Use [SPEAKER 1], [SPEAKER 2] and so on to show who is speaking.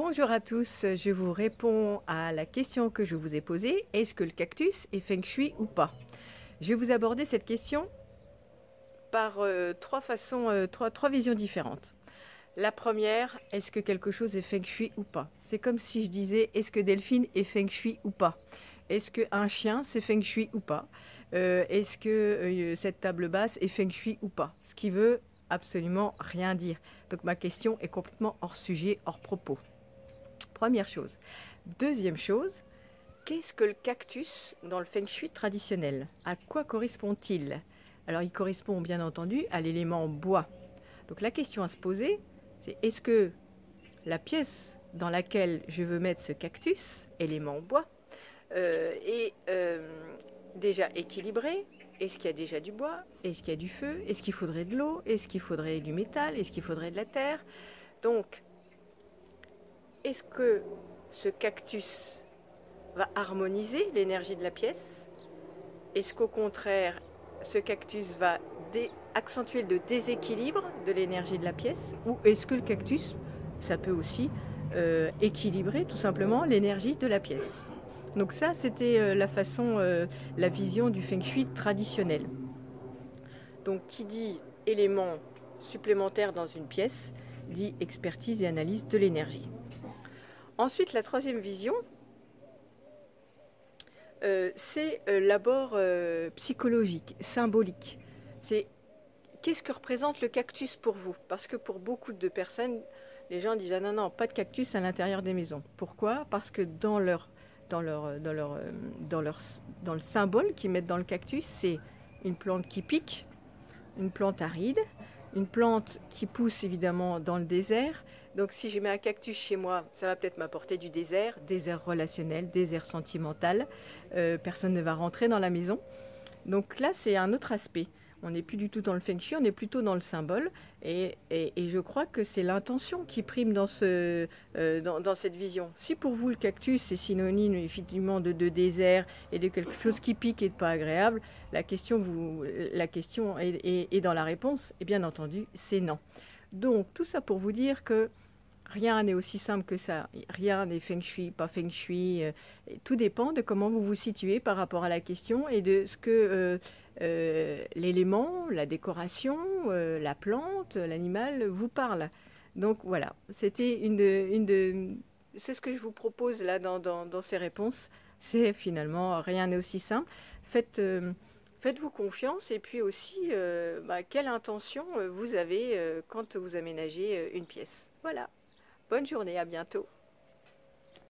[SPEAKER 1] Bonjour à tous, je vous réponds à la question que je vous ai posée. Est-ce que le cactus est feng shui ou pas? Je vais vous aborder cette question par trois visions différentes. La première, est-ce que quelque chose est feng shui ou pas? C'est comme si je disais, est-ce que Delphine est feng shui ou pas? Est-ce qu'un chien c'est feng shui ou pas? Est-ce que cette table basse est feng shui ou pas? Ce qui veut absolument rien dire. Donc ma question est complètement hors sujet, hors propos. Première chose. Deuxième chose, qu'est-ce que le cactus dans le feng shui traditionnel? À quoi correspond-il? Alors il correspond bien entendu à l'élément bois. Donc la question à se poser, c'est est-ce que la pièce dans laquelle je veux mettre ce cactus, élément bois, est déjà équilibrée? Est-ce qu'il y a déjà du bois? Est-ce qu'il y a du feu? Est-ce qu'il faudrait de l'eau? Est-ce qu'il faudrait du métal? Est-ce qu'il faudrait de la terre? Donc, est-ce que ce cactus va harmoniser l'énergie de la pièce? Est-ce qu'au contraire, ce cactus va accentuer le déséquilibre de l'énergie de la pièce? Ou est-ce que le cactus, ça peut aussi équilibrer tout simplement l'énergie de la pièce? Donc ça, c'était la vision du feng shui traditionnel. Donc qui dit élément supplémentaire dans une pièce, dit expertise et analyse de l'énergie. Ensuite, la troisième vision, c'est l'abord psychologique, symbolique. C'est qu'est-ce que représente le cactus pour vous? Parce que pour beaucoup de personnes, les gens disent ah non, non, pas de cactus à l'intérieur des maisons. Pourquoi? Parce que dans le symbole qu'ils mettent dans le cactus, c'est une plante qui pique, une plante aride, une plante qui pousse évidemment dans le désert. Donc si je mets un cactus chez moi, ça va peut-être m'apporter du désert relationnel, désert sentimental. Personne ne va rentrer dans la maison. Donc là, c'est un autre aspect. On n'est plus du tout dans le feng shui, on est plutôt dans le symbole. Et je crois que c'est l'intention qui prime dans cette vision. Si pour vous, le cactus est synonyme effectivement de désert et de quelque chose qui pique et de pas agréable, la question est dans la réponse. Et bien entendu, c'est non. Donc, tout ça pour vous dire que rien n'est aussi simple que ça. Rien n'est feng shui, pas feng shui. Tout dépend de comment vous vous situez par rapport à la question et de ce que l'élément, la décoration, la plante, l'animal vous parle. Donc voilà, c'était c'est ce que je vous propose là dans ces réponses. C'est finalement rien n'est aussi simple. Faites-vous confiance et puis aussi quelle intention vous avez quand vous aménagez une pièce. Voilà. Bonne journée, à bientôt.